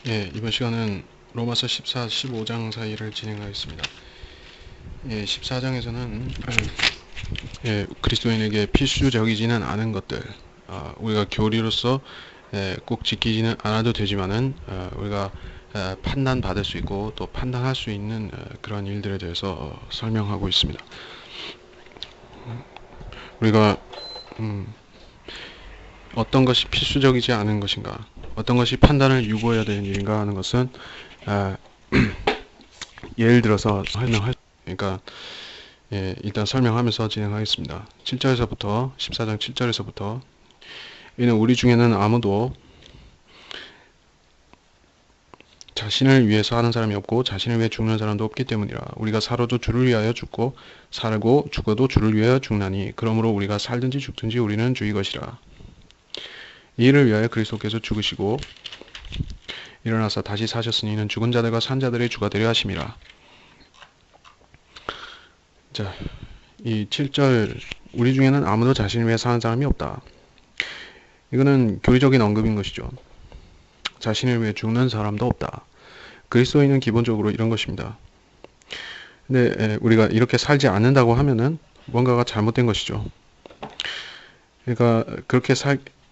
예, 이번 시간은 로마서 14, 15장 사이를 진행하겠습니다. 예, 14장에서는 그리스도인에게 필수적이지는 않은 것들, 우리가 교리로서 꼭 지키지는 않아도 되지만은 우리가 판단받을 수 있고 또 판단할 수 있는 그런 일들에 대해서 설명하고 있습니다. 우리가 어떤 것이 필수적이지 않은 것인가, 어떤 것이 판단을 요구해야 되는 일인가 하는 것은 아, 예를 들어서 그러니까 일단 설명하면서 진행하겠습니다. 7절에서부터 14장 7절에서부터 이는 우리 중에는 아무도 자신을 위해서 하는 사람이 없고 자신을 위해 죽는 사람도 없기 때문이라. 우리가 살아도 주를 위하여 죽고 살고 죽어도 주를 위하여 죽나니 그러므로 우리가 살든지 죽든지 우리는 주의 것이라. 이 일을 위하여 그리스도께서 죽으시고 일어나서 다시 사셨으니 이는 죽은 자들과 산 자들의 주가 되려 하심이라. 자, 이 7절 우리 중에는 아무도 자신을 위해 사는 사람이 없다. 이거는 교리적인 언급인 것이죠. 자신을 위해 죽는 사람도 없다. 그리스도인은 기본적으로 이런 것입니다. 근데 우리가 이렇게 살지 않는다고 하면은 뭔가가 잘못된 것이죠. 그러니까 그렇게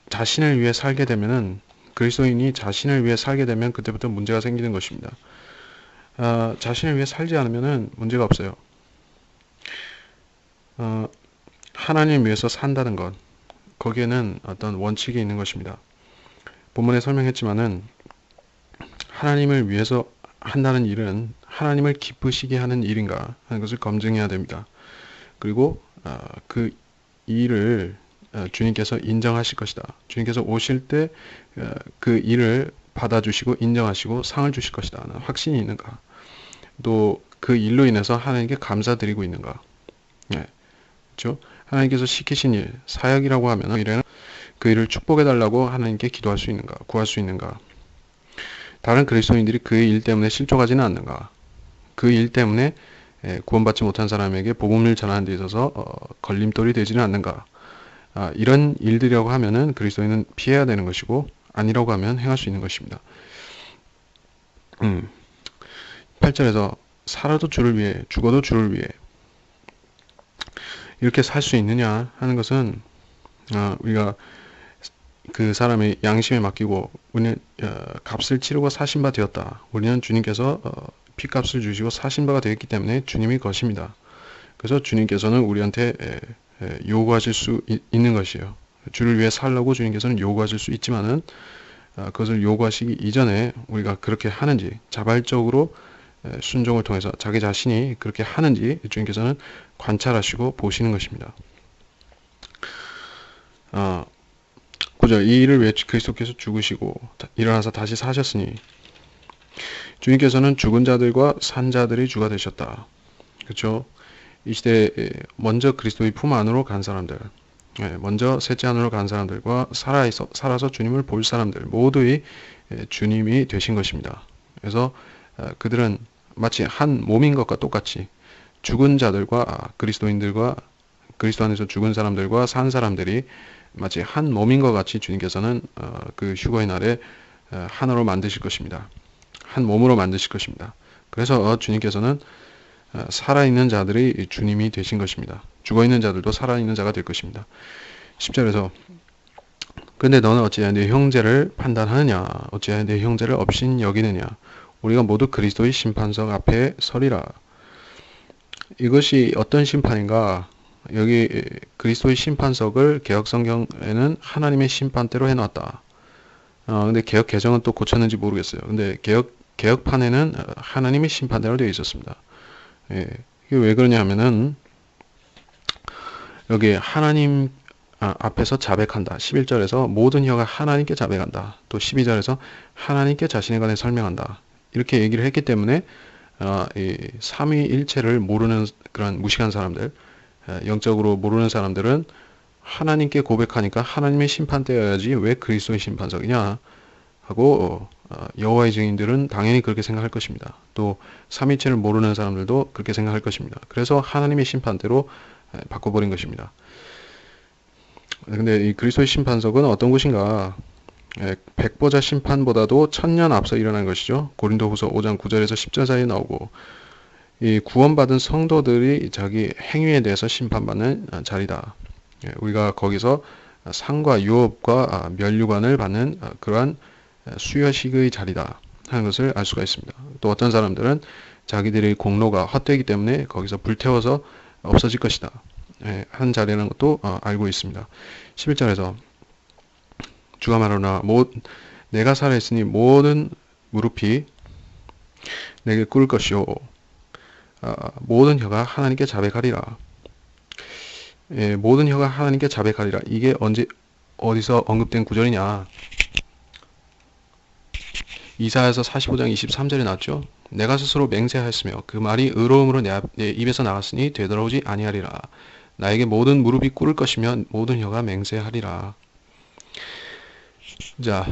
자신을 위해 살게 되면은 그리스도인이 자신을 위해 살게 되면 그때부터 문제가 생기는 것입니다. 자신을 위해 살지 않으면은 문제가 없어요. 하나님 위해서 산다는 것, 거기에는 어떤 원칙이 있는 것입니다. 본문에 설명했지만은 하나님을 위해서 한다는 일은 하나님을 기쁘시게 하는 일인가 하는 것을 검증해야 됩니다. 그리고 그 일을 주님께서 인정하실 것이다. 주님께서 오실 때 그 일을 받아주시고 인정하시고 상을 주실 것이다 하는 확신이 있는가. 또 그 일로 인해서 하나님께 감사드리고 있는가. 네, 그렇죠? 하나님께서 시키신 일, 사역이라고 하면 이래는 그 일을 축복해달라고 하나님께 기도할 수 있는가, 구할 수 있는가. 다른 그리스도인들이 그 일 때문에 실족하지는 않는가. 그 일 때문에 구원받지 못한 사람에게 복음을 전하는 데 있어서 걸림돌이 되지는 않는가. 이런 일들이라고 하면은 그리스도인은 피해야 되는 것이고 아니라고 하면 행할 수 있는 것입니다. 8절에서 살아도 주를 위해 죽어도 주를 위해 이렇게 살 수 있느냐 하는 것은 우리가 그 사람의 양심에 맡기고 우리는 값을 치르고 사신 바 되었다. 우리는 주님께서 피값을 주시고 사신 바가 되었기 때문에 주님이 것입니다. 그래서 주님께서는 우리한테 요구하실 수 있는 것이에요. 주를 위해 살라고 주님께서는 요구하실 수 있지만은 그것을 요구하시기 이전에 우리가 그렇게 하는지 자발적으로 순종을 통해서 자기 자신이 그렇게 하는지 주님께서는 관찰하시고 보시는 것입니다. 9절 이 일을 위해 그리스도께서 죽으시고 일어나서 다시 사셨으니 주님께서는 죽은 자들과 산 자들의 주가 되셨다. 그렇죠? 이 시대에 먼저 그리스도의 품 안으로 간 사람들, 먼저 셋째 안으로 간 사람들과 살아서 주님을 볼 사람들 모두의 주님이 되신 것입니다. 그래서 그들은 마치 한 몸인 것과 똑같이 죽은 자들과 그리스도인들과 그리스도 안에서 죽은 사람들과 산 사람들이 마치 한 몸인 것 같이 주님께서는 그 휴거의 날에 하나로 만드실 것입니다. 한 몸으로 만드실 것입니다. 그래서 주님께서는 살아있는 자들이 주님이 되신 것입니다. 죽어있는 자들도 살아있는 자가 될 것입니다. 10절에서 근데 너는 어찌하여 내 형제를 판단하느냐 어찌하여 내 형제를 업신 여기느냐 우리가 모두 그리스도의 심판석 앞에 서리라. 이것이 어떤 심판인가? 여기 그리스도의 심판석을 개혁성경에는 하나님의 심판대로 해놨다. 근데 개혁 개정은 또 고쳤는지 모르겠어요. 근데 개혁판에는 하나님의 심판대로 되어 있었습니다. 예, 이게 왜 그러냐 하면은 여기 하나님 앞에서 자백한다. 11절에서 모든 혀가 하나님께 자백한다. 또 12절에서 하나님께 자신에 관해 설명한다. 이렇게 얘기를 했기 때문에 이 삼위일체를 모르는 그런 무식한 사람들, 영적으로 모르는 사람들은 하나님께 고백하니까 하나님의 심판대여야지 왜 그리스도의 심판석이냐 하고 여호와의 증인들은 당연히 그렇게 생각할 것입니다. 또 삼위일체를 모르는 사람들도 그렇게 생각할 것입니다. 그래서 하나님의 심판대로 바꿔버린 것입니다. 근데 이 그리스도의 심판석은 어떤 곳인가? 백보자 심판보다도 1000년 앞서 일어난 것이죠. 고린도후서 5장 9절에서 10절사이에 나오고, 이 구원받은 성도들이 자기 행위에 대해서 심판받는 자리다. 우리가 거기서 상과 유업과 면류관을 받는 그러한 수여식의 자리다 하는 것을 알 수가 있습니다. 또 어떤 사람들은 자기들의 공로가 헛되기 때문에 거기서 불태워서 없어질 것이다 한 자리라는 것도 알고 있습니다. 11절에서 주가 말하노라 내가 살아있으니 모든 무릎이 내게 꿇을 것이요 모든 혀가 하나님께 자백하리라. 모든 혀가 하나님께 자백하리라. 이게 어디서 언급된 구절이냐? 이사야서 45장 23절에 나왔죠. 내가 스스로 맹세하였으며 그 말이 의로움으로 내 입에서 나갔으니 되돌아오지 아니하리라. 나에게 모든 무릎이 꿇을 것이며 모든 혀가 맹세하리라. 자,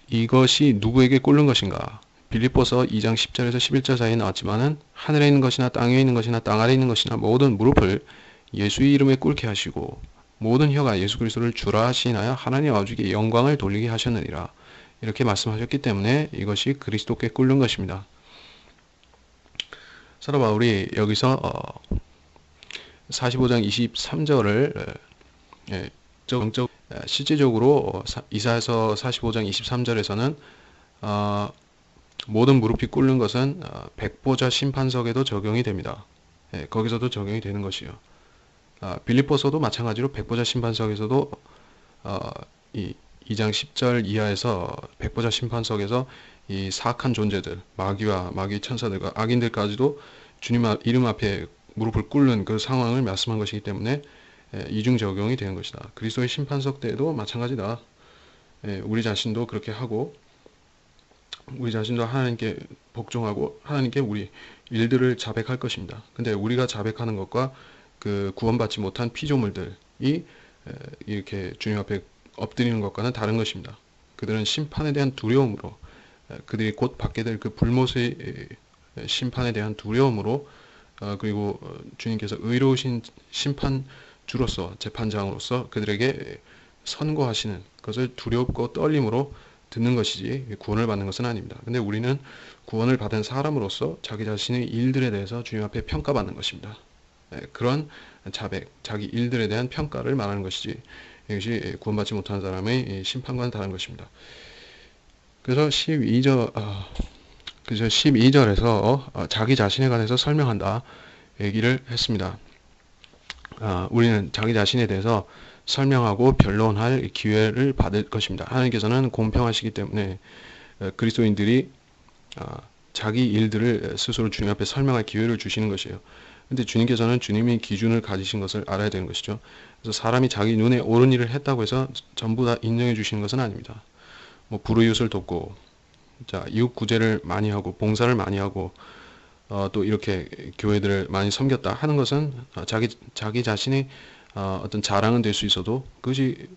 이것이 누구에게 꿇는 것인가? 빌립보서 2장 10절에서 11절 사이에 나왔지만은 하늘에 있는 것이나 땅에 있는 것이나 땅 아래 있는 것이나 모든 무릎을 예수의 이름에 꿇게 하시고 모든 혀가 예수 그리스도를 주라 하시나야 하나님 아버지께 영광을 돌리게 하셨느니라. 이렇게 말씀하셨기 때문에 이것이 그리스도께 꿇는 것입니다. 사도 바울이 여기서 45장 23절을 실제적으로 이사야서 45장 23절에서는 모든 무릎이 꿇는 것은 백보자 심판석에도 적용이 됩니다. 거기서도 적용이 되는 것이요. 빌립보서도 마찬가지로 백보자 심판석에서도 이 2장 10절 이하에서 백보자 심판석에서 이 사악한 존재들, 마귀와 마귀 천사들과 악인들까지도 주님 이름 앞에 무릎을 꿇는 그 상황을 말씀한 것이기 때문에 이중 적용이 되는 것이다. 그리스도의 심판석 때에도 마찬가지다. 우리 자신도 그렇게 하고 우리 자신도 하나님께 복종하고 하나님께 우리 일들을 자백할 것입니다. 근데 우리가 자백하는 것과 그 구원받지 못한 피조물들이 이렇게 주님 앞에 엎드리는 것과는 다른 것입니다. 그들은 심판에 대한 두려움으로 그들이 곧 받게 될 그 불못의 심판에 대한 두려움으로 그리고 주님께서 의로우신 심판주로서 재판장으로서 그들에게 선고하시는 것을 두렵고 떨림으로 듣는 것이지 구원을 받는 것은 아닙니다. 근데 우리는 구원을 받은 사람으로서 자기 자신의 일들에 대해서 주님 앞에 평가받는 것입니다. 그런 자백, 자기 일들에 대한 평가를 말하는 것이지 이것이 구원받지 못한 사람의 심판과는 다른 것입니다. 그래서 12절에서 자기 자신에 관해서 설명한다 얘기를 했습니다. 우리는 자기 자신에 대해서 설명하고 변론할 기회를 받을 것입니다. 하나님께서는 공평하시기 때문에 그리스도인들이 자기 일들을 스스로 주님 앞에 설명할 기회를 주시는 것이에요. 근데 주님께서는 주님이 기준을 가지신 것을 알아야 되는 것이죠. 그래서 사람이 자기 눈에 옳은 일을 했다고 해서 전부 다 인정해 주시는 것은 아닙니다. 뭐 불의웃을 돕고, 자 이웃 구제를 많이 하고 봉사를 많이 하고 또 이렇게 교회들을 많이 섬겼다 하는 것은 자기 자신의 어떤 자랑은 될 수 있어도 그것이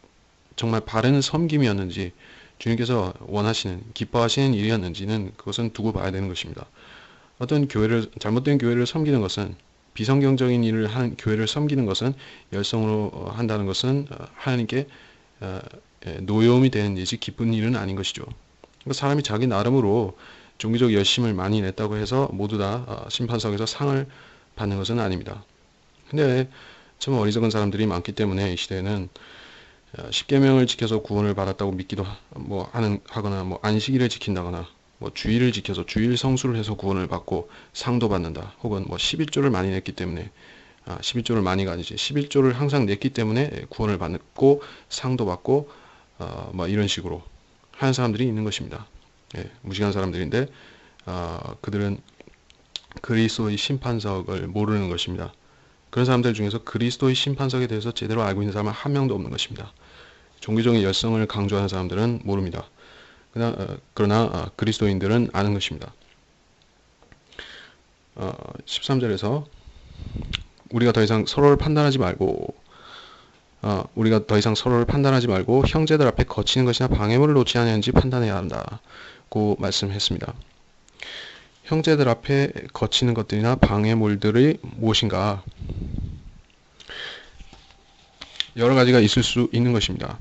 정말 바른 섬김이었는지 주님께서 원하시는 기뻐하시는 일이었는지는 그것은 두고 봐야 되는 것입니다. 어떤 잘못된 교회를 섬기는 것은 비성경적인 일을 하는 교회를 섬기는 것은 열성으로 한다는 것은 하나님께 노여움이 되는 일이지 기쁜 일은 아닌 것이죠. 그러니까 사람이 자기 나름으로 종교적 열심을 많이 냈다고 해서 모두 다 심판석에서 상을 받는 것은 아닙니다. 근데 참 어리석은 사람들이 많기 때문에 이 시대에는 십계명을 지켜서 구원을 받았다고 믿기도 하거나 뭐 안식일을 지킨다거나 뭐 주일을 지켜서 주일 성수를 해서 구원을 받고 상도 받는다. 혹은 뭐 11조를 많이 냈기 때문에 11조를 많이가 아니지 11조를 항상 냈기 때문에 구원을 받고 상도 받고 뭐 이런 식으로 하는 사람들이 있는 것입니다. 무식한 사람들인데 그들은 그리스도의 심판석을 모르는 것입니다. 그런 사람들 중에서 그리스도의 심판석에 대해서 제대로 알고 있는 사람은 한 명도 없는 것입니다. 종교적인 열성을 강조하는 사람들은 모릅니다. 그러나 그리스도인들은 아는 것입니다. 13절에서 우리가 더 이상 서로를 판단하지 말고 형제들 앞에 거치는 것이나 방해물을 놓지 않았는지 판단해야 한다고 말씀했습니다. 형제들 앞에 거치는 것들이나 방해물들이 무엇인가? 여러 가지가 있을 수 있는 것입니다.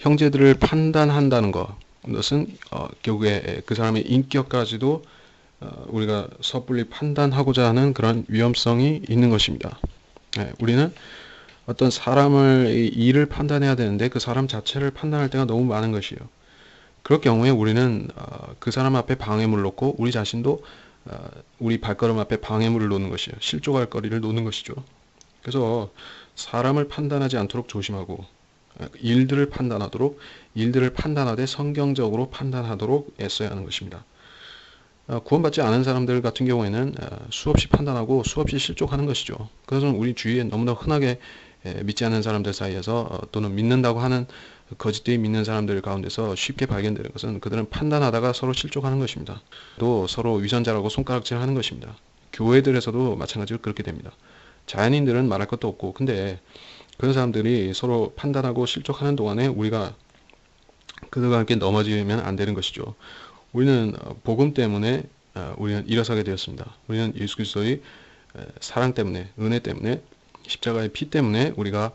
형제들을 판단한다는 것은 결국에 그 사람의 인격까지도 우리가 섣불리 판단하고자 하는 그런 위험성이 있는 것입니다. 우리는 어떤 사람의 일을 판단해야 되는데 그 사람 자체를 판단할 때가 너무 많은 것이에요. 그럴 경우에 우리는 그 사람 앞에 방해물을 놓고 우리 자신도 우리 발걸음 앞에 방해물을 놓는 것이에요. 실족할 거리를 놓는 것이죠. 그래서 사람을 판단하지 않도록 조심하고 일들을 판단하되 성경적으로 판단하도록 애써야 하는 것입니다. 구원받지 않은 사람들 같은 경우에는 수없이 판단하고 수없이 실족하는 것이죠. 그것은 우리 주위에 너무나 흔하게 믿지 않는 사람들 사이에서 또는 믿는다고 하는 거짓되이 믿는 사람들 가운데서 쉽게 발견되는 것은 그들은 판단하다가 서로 실족하는 것입니다. 또 서로 위선자라고 손가락질하는 것입니다. 교회들에서도 마찬가지로 그렇게 됩니다. 자연인들은 말할 것도 없고, 근데 그런 사람들이 서로 판단하고 실족하는 동안에 우리가 그들과 함께 넘어지면 안 되는 것이죠. 우리는 복음 때문에 우리는 일어서게 되었습니다. 우리는 예수 그리스도의 사랑 때문에, 은혜 때문에, 십자가의 피 때문에 우리가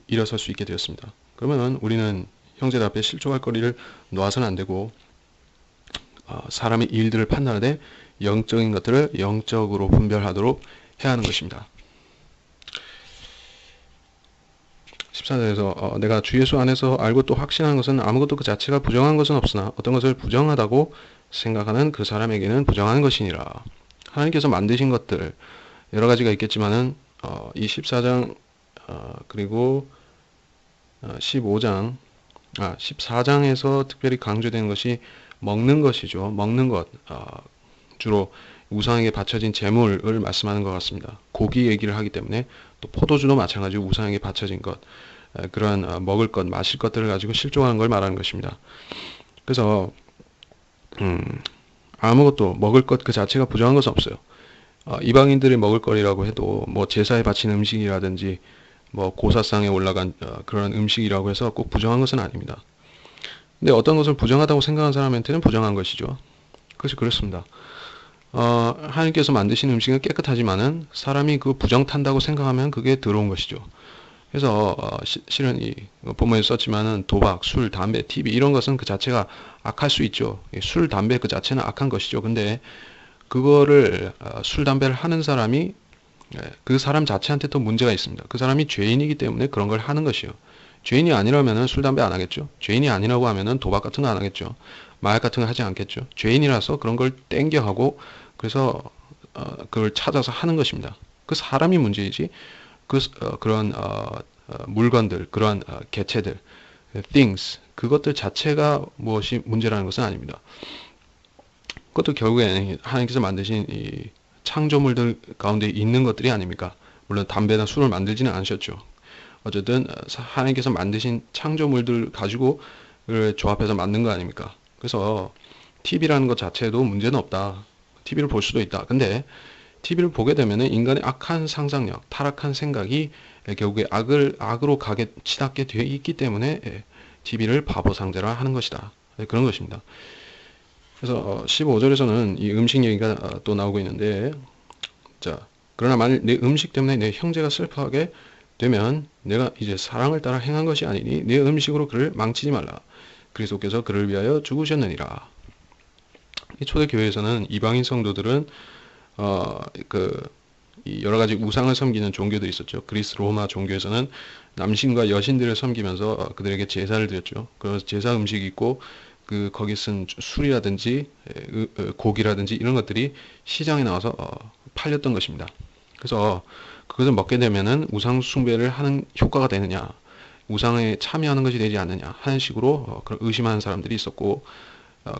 일어설 수 있게 되었습니다. 그러면 우리는 형제들 앞에 실족할 거리를 놓아서는 안 되고 사람의 일들을 판단하되 영적인 것들을 영적으로 분별하도록 해야 하는 것입니다. 14절에서 내가 주 예수 안에서 알고 또 확신한 것은 아무것도 그 자체가 부정한 것은 없으나 어떤 것을 부정하다고 생각하는 그 사람에게는 부정한 것이니라. 하나님께서 만드신 것들 여러 가지가 있겠지만은 이 14장 그리고 15장 14장에서 특별히 강조되는 것이 먹는 것이죠. 먹는 것 주로 우상에게 바쳐진 제물을 말씀하는 것 같습니다. 고기 얘기를 하기 때문에 또 포도주도 마찬가지로 우상에게 바쳐진 것 그런 먹을 것, 마실 것들을 가지고 실종하는 걸 말하는 것입니다. 그래서 아무것도 먹을 것 그 자체가 부정한 것은 없어요. 이방인들이 먹을 거리라고 해도 뭐 제사에 바친 음식이라든지 뭐 고사상에 올라간 그런 음식이라고 해서 꼭 부정한 것은 아닙니다. 근데 어떤 것을 부정하다고 생각하는 사람한테는 부정한 것이죠. 그것이 그렇습니다. 하나님께서 만드신 음식은 깨끗하지만은 사람이 그 부정탄다고 생각하면 그게 더러운 것이죠. 그래서 실은 이 본문에 썼지만은 도박, 술, 담배, TV 이런 것은 그 자체가 악할 수 있죠. 술, 담배 그 자체는 악한 것이죠. 근데 그거를 술, 담배를 하는 사람이 그 사람 자체한테 또 문제가 있습니다. 그 사람이 죄인이기 때문에 그런 걸 하는 것이요. 죄인이 아니라면은 술, 담배 안 하겠죠. 죄인이 아니라고 하면은 도박 같은 거 안 하겠죠. 마약 같은 거 하지 않겠죠. 죄인이라서 그런 걸 땡겨 하고 그래서 그걸 찾아서 하는 것입니다. 그 사람이 문제이지 그런 물건들, 그런 개체들, things 그것들 자체가 무엇이 문제라는 것은 아닙니다. 그것도 결국에는 하나님께서 만드신 이 창조물들 가운데 있는 것들이 아닙니까? 물론 담배나 술을 만들지는 않으셨죠. 어쨌든 하나님께서 만드신 창조물들 가지고 조합해서 만든 거 아닙니까? 그래서 TV라는 것 자체도 문제는 없다. TV를 볼 수도 있다. 근데 TV를 보게 되면 인간의 악한 상상력, 타락한 생각이 결국에 악으로 치닫게 되어 있기 때문에 TV를 바보 상대라 하는 것이다. 그런 것입니다. 그래서 15절에서는 이 음식 얘기가 또 나오고 있는데, 자, 그러나 만일 내 음식 때문에 내 형제가 슬퍼하게 되면 내가 이제 사랑을 따라 행한 것이 아니니 내 음식으로 그를 망치지 말라. 그리스도께서 그를 위하여 죽으셨느니라. 이 초대교회에서는 이방인 성도들은 이 여러 가지 우상을 섬기는 종교들이 있었죠. 그리스 로마 종교에서는 남신과 여신들을 섬기면서 그들에게 제사를 드렸죠. 그래서 제사 음식이 있고 거기 쓴 술이라든지 고기라든지 이런 것들이 시장에 나와서 팔렸던 것입니다. 그래서 그것을 먹게 되면은 우상 숭배를 하는 효과가 되느냐, 우상에 참여하는 것이 되지 않느냐 하는 식으로 의심하는 사람들이 있었고,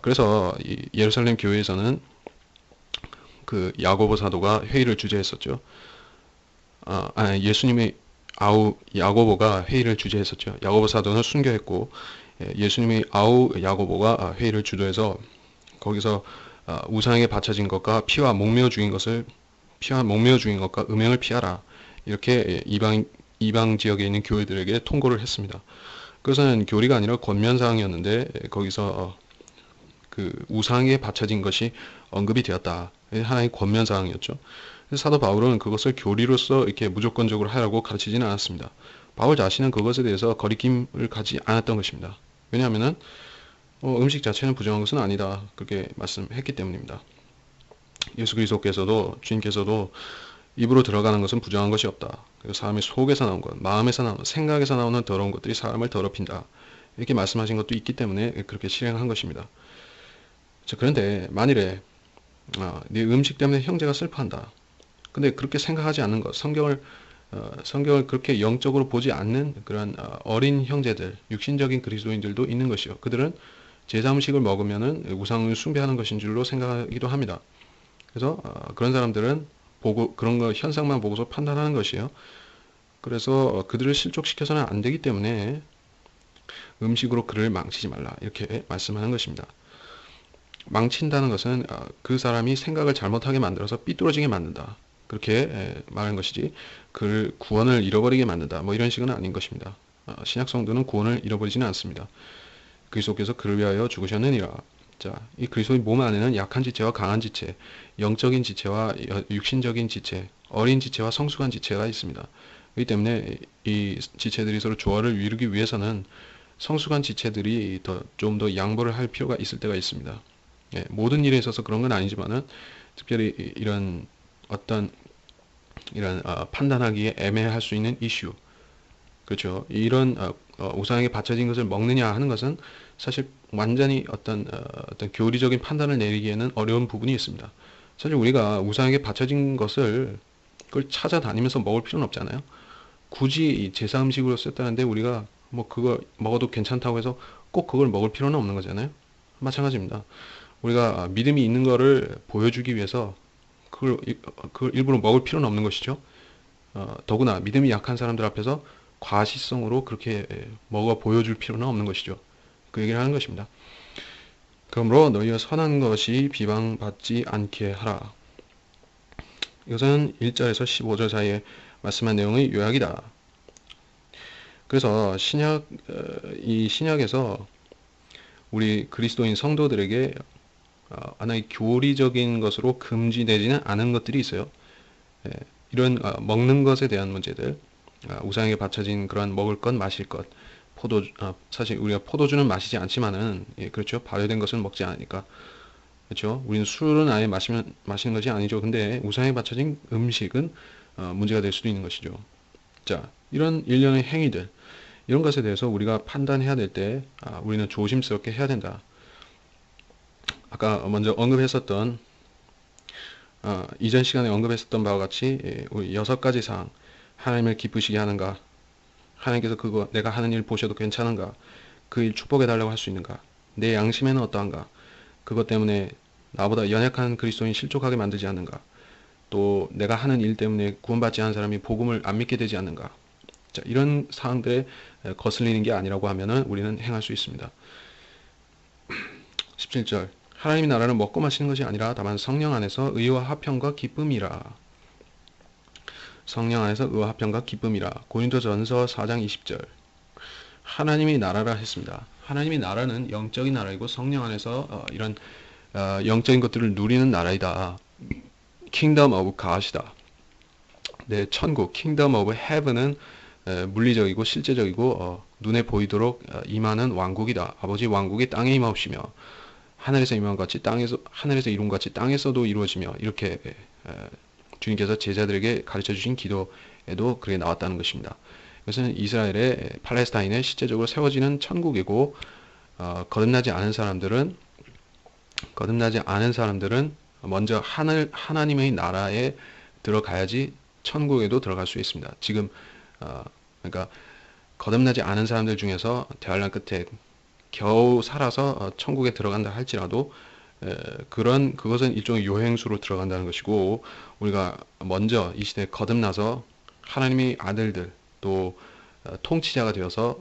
그래서 이 예루살렘 교회에서는 그 야고보 사도가 회의를 주재했었죠. 예수님의 아우 야고보가 회의를 주재했었죠. 야고보 사도는 순교했고 예수님의 아우 야고보가 회의를 주도해서 거기서 우상에게 바쳐진 것과 피와 목매어 죽인 것과 음행을 피하라 이렇게 이방 지역에 있는 교회들에게 통고를 했습니다. 그것은 교리가 아니라 권면사항이었는데 거기서 그 우상에 바쳐진 것이 언급이 되었다. 하나의 권면사항이었죠. 사도 바울은 그것을 교리로서 이렇게 무조건적으로 하라고 가르치지는 않았습니다. 바울 자신은 그것에 대해서 거리낌을 가지 않았던 것입니다. 왜냐하면은 음식 자체는 부정한 것은 아니다. 그렇게 말씀했기 때문입니다. 예수 그리스도께서도 주님께서도 입으로 들어가는 것은 부정한 것이 없다. 그리고 사람의 속에서 나온 것, 마음에서 나오는, 생각에서 나오는 더러운 것들이 사람을 더럽힌다. 이렇게 말씀하신 것도 있기 때문에 그렇게 실행한 것입니다. 자, 그런데 만일에 네 음식 때문에 형제가 슬퍼한다. 근데 그렇게 생각하지 않는 것, 성경을 그렇게 영적으로 보지 않는 그런 어린 형제들, 육신적인 그리스도인들도 있는 것이요. 그들은 제사 음식을 먹으면은 우상을 숭배하는 것인 줄로 생각하기도 합니다. 그래서 그런 사람들은 보고 그런 거 현상만 보고서 판단하는 것이요. 그래서 그들을 실족시켜서는 안 되기 때문에 음식으로 그를 망치지 말라 이렇게 말씀하는 것입니다. 망친다는 것은 그 사람이 생각을 잘못하게 만들어서 삐뚤어지게 만든다. 그렇게 말하는 것이지 그 구원을 잃어버리게 만든다. 뭐 이런 식은 아닌 것입니다. 신약 성도는 구원을 잃어버리지는 않습니다. 그리스도께서 그를 위하여 죽으셨느니라. 자, 이 그리스도의 몸 안에는 약한 지체와 강한 지체, 영적인 지체와 육신적인 지체, 어린 지체와 성숙한 지체가 있습니다. 그렇기 때문에 이 지체들이 서로 조화를 이루기 위해서는 성숙한 지체들이 좀 더 양보를 할 필요가 있을 때가 있습니다. 예, 모든 일에 있어서 그런 건 아니지만은 특별히 이런 어떤 이런 판단하기에 애매할 수 있는 이슈, 그렇죠. 이런 우상에게 바쳐진 것을 먹느냐 하는 것은 사실 완전히 어떤 교리적인 판단을 내리기에는 어려운 부분이 있습니다. 사실 우리가 우상에게 바쳐진 것을 그걸 찾아다니면서 먹을 필요는 없잖아요. 굳이 제사 음식으로 썼다는데 우리가 뭐 그거 먹어도 괜찮다고 해서 꼭 그걸 먹을 필요는 없는 거잖아요. 마찬가지입니다. 우리가 믿음이 있는 거를 보여주기 위해서 그걸 일부러 먹을 필요는 없는 것이죠. 더구나 믿음이 약한 사람들 앞에서 과시성으로 그렇게 먹어 보여줄 필요는 없는 것이죠. 그 얘기를 하는 것입니다. 그러므로 너희가 선한 것이 비방받지 않게 하라. 이것은 1절에서 15절 사이에 말씀한 내용의 요약이다. 그래서 이 신약에서 우리 그리스도인 성도들에게 하나의 교리적인 것으로 금지되지는 않은 것들이 있어요. 이런 먹는 것에 대한 문제들, 우상에게 바쳐진 그런 먹을 것, 마실 것, 사실 우리가 포도주는 마시지 않지만은, 예, 그렇죠. 발효된 것은 먹지 않으니까. 그렇죠. 우리는 술은 아예 마시는 것이 아니죠. 근데 우상에 바쳐진 음식은 문제가 될 수도 있는 것이죠. 자, 이런 일련의 행위들, 이런 것에 대해서 우리가 판단해야 될 때, 우리는 조심스럽게 해야 된다. 아까 먼저 언급했었던, 이전 시간에 언급했었던 바와 같이, 우리 6가지 사항, 하나님을 기쁘시게 하는가, 하나님께서 그거 내가 하는 일 보셔도 괜찮은가, 그 일 축복해 달라고 할 수 있는가, 내 양심에는 어떠한가, 그것 때문에 나보다 연약한 그리스도인 실족하게 만들지 않는가, 또 내가 하는 일 때문에 구원받지 않은 사람이 복음을 안 믿게 되지 않는가. 자, 이런 사항들에 거슬리는 게 아니라고 하면은 우리는 행할 수 있습니다. 17절 하나님의 나라는 먹고 마시는 것이 아니라 다만 성령 안에서 의와 화평과 기쁨이라. 성령 안에서 의와 화평과 기쁨이라. 고린도전서 4장 20절 하나님의 나라라 했습니다. 하나님의 나라는 영적인 나라이고 성령 안에서 이런 영적인 것들을 누리는 나라이다. Kingdom of God이다. 네, 천국 Kingdom of Heaven은 물리적이고 실제적이고 눈에 보이도록 임하는 왕국이다. 아버지 왕국이 땅에 임하옵시며 하늘에서 임한 같이 하늘에서 이룬 같이 땅에서도 이루어지며 이렇게 주님께서 제자들에게 가르쳐 주신 기도에도 그렇게 나왔다는 것입니다. 이것은 이스라엘의 팔레스타인에 실제적으로 세워지는 천국이고 거듭나지 않은 사람들은 먼저 하나님의 나라에 들어가야지 천국에도 들어갈 수 있습니다. 지금 그러니까 거듭나지 않은 사람들 중에서 대환란 끝에 겨우 살아서 천국에 들어간다 할지라도 그것은 일종의 요행수로 들어간다는 것이고 우리가 먼저 이 시대에 거듭나서 하나님의 아들들 또 통치자가 되어서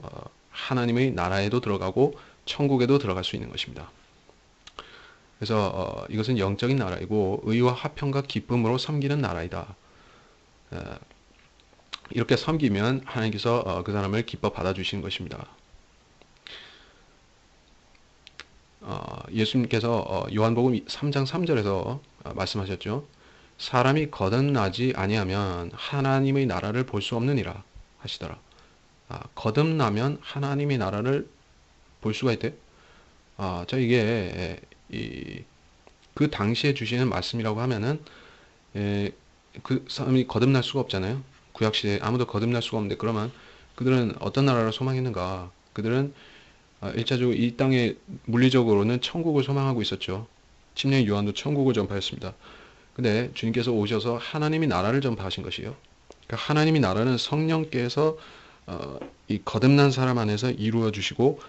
하나님의 나라에도 들어가고 천국에도 들어갈 수 있는 것입니다. 그래서 이것은 영적인 나라이고 의와 화평과 기쁨으로 섬기는 나라이다. 이렇게 섬기면 하나님께서 그 사람을 기뻐 받아주시는 것입니다. 예수님께서 요한복음 3장 3절에서 말씀하셨죠. 사람이 거듭나지 아니하면 하나님의 나라를 볼 수 없느니라 하시더라. 거듭나면 하나님의 나라를 볼 수가 있대. 자, 이게 그 당시에 주시는 말씀이라고 하면은 그 사람이 거듭날 수가 없잖아요. 구약 시대에 아무도 거듭날 수가 없는데, 그러면 그들은 어떤 나라를 소망했는가? 그들은 1차적으로 이 땅에 물리적으로는 천국을 소망하고 있었죠. 침례 요한도 천국을 전파했습니다. 근데 주님께서 오셔서 하나님이 나라를 전파하신 것이에요. 그러니까 하나님이 나라는 성령께서 이 거듭난 사람 안에서 이루어 주시고,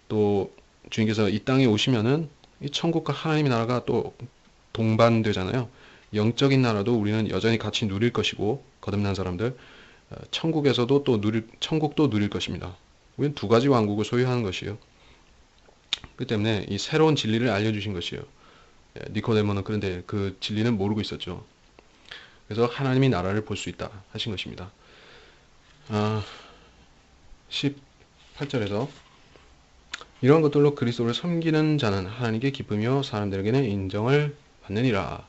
또 주님께서 이 땅에 오시면은 이 천국과 하나님의 나라가 또 동반되잖아요. 영적인 나라도 우리는 여전히 같이 누릴 것이고, 거듭난 사람들 천국에서도 또 천국도 누릴 것입니다. 우리는 두 가지 왕국을 소유하는 것이에요. 그 때문에 이 새로운 진리를 알려주신 것이에요. 니코데모는 그런데 그 진리는 모르고 있었죠. 그래서 하나님의 나라를 볼 수 있다 하신 것입니다. 18절에서 이러한 것들로 그리스도를 섬기는 자는 하나님께 기쁘며 사람들에게는 인정을 받느니라.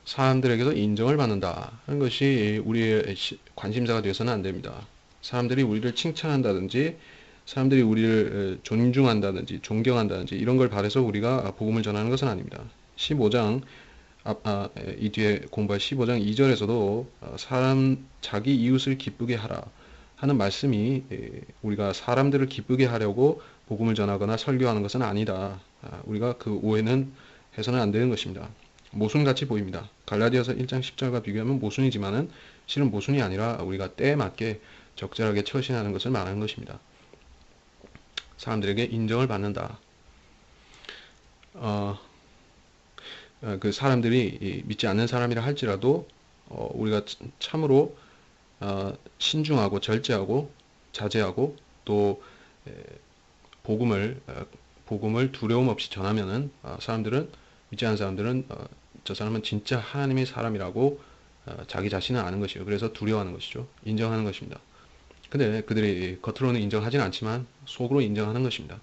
사람들에게도 인정을 받는다 하는 것이 우리의 관심사가 되어서는 안 됩니다. 사람들이 우리를 칭찬한다든지, 사람들이 우리를 존중한다든지 존경한다든지 이런 걸 바라서 우리가 복음을 전하는 것은 아닙니다. 15장 이 뒤에 공부할 15장 2절에서도 자기 이웃을 기쁘게 하라 하는 말씀이 우리가 사람들을 기쁘게 하려고 복음을 전하거나 설교하는 것은 아니다. 우리가 그 오해는 해서는 안 되는 것입니다. 모순같이 보입니다. 갈라디아서 1장 10절과 비교하면 모순이지만은 실은 모순이 아니라 우리가 때에 맞게 적절하게 처신하는 것을 말하는 것입니다. 사람들에게 인정을 받는다. 그 사람들이 믿지 않는 사람이라 할지라도 우리가 참으로 신중하고 절제하고 자제하고 또 복음을 두려움 없이 전하면은 사람들은, 믿지 않는 사람들은 저 사람은 진짜 하나님의 사람이라고 자기 자신은 아는 것이에요. 그래서 두려워하는 것이죠. 인정하는 것입니다. 근데 그들이 겉으로는 인정하진 않지만 속으로 인정하는 것입니다.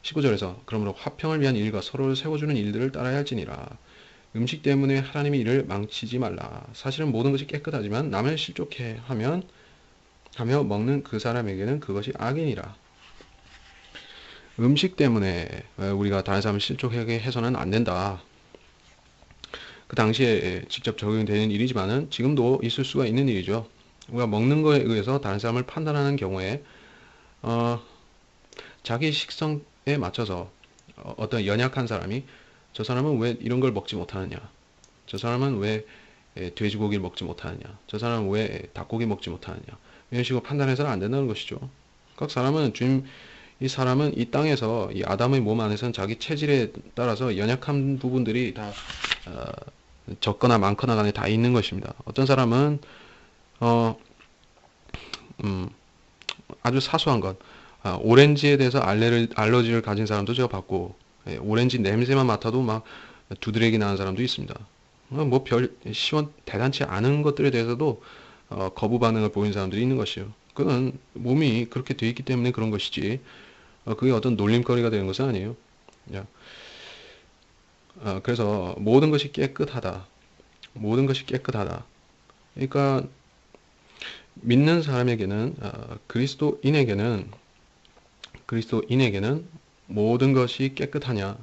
19절에서 그러므로 화평을 위한 일과 서로를 세워주는 일들을 따라야 할지니라. 음식 때문에 하나님의 일을 망치지 말라. 사실은 모든 것이 깨끗하지만 남을 실족해 하며 먹는 그 사람에게는 그것이 악이니라. 음식 때문에 우리가 다른 사람을 실족하게 해서는 안 된다. 그 당시에 직접 적용되는 일이지만은 지금도 있을 수가 있는 일이죠. 우리가 먹는 거에 의해서 다른 사람을 판단하는 경우에 자기 식성에 맞춰서 어떤 연약한 사람이 저 사람은 왜 이런 걸 먹지 못하느냐, 저 사람은 왜 돼지고기를 먹지 못하느냐, 저 사람은 왜 닭고기 먹지 못하느냐, 이런 식으로 판단해서는 안 된다는 것이죠. 각 사람은 이 사람은 이 땅에서 이 아담의 몸 안에서는 자기 체질에 따라서 연약한 부분들이 다 적거나 많거나 간에 다 있는 것입니다. 어떤 사람은 아주 사소한 것, 오렌지에 대해서 알러지를 가진 사람도 제가 봤고, 오렌지 냄새만 맡아도 막 두드러기 나는 사람도 있습니다. 뭐 대단치 않은 것들에 대해서도 거부 반응을 보이는 사람들이 있는 것이에요. 그건 몸이 그렇게 되어 있기 때문에 그런 것이지, 그게 어떤 놀림거리가 되는 것은 아니에요. 그래서 모든 것이 깨끗하다. 모든 것이 깨끗하다. 그러니까 믿는 사람에게는, 그리스도인에게는 모든 것이 깨끗하냐.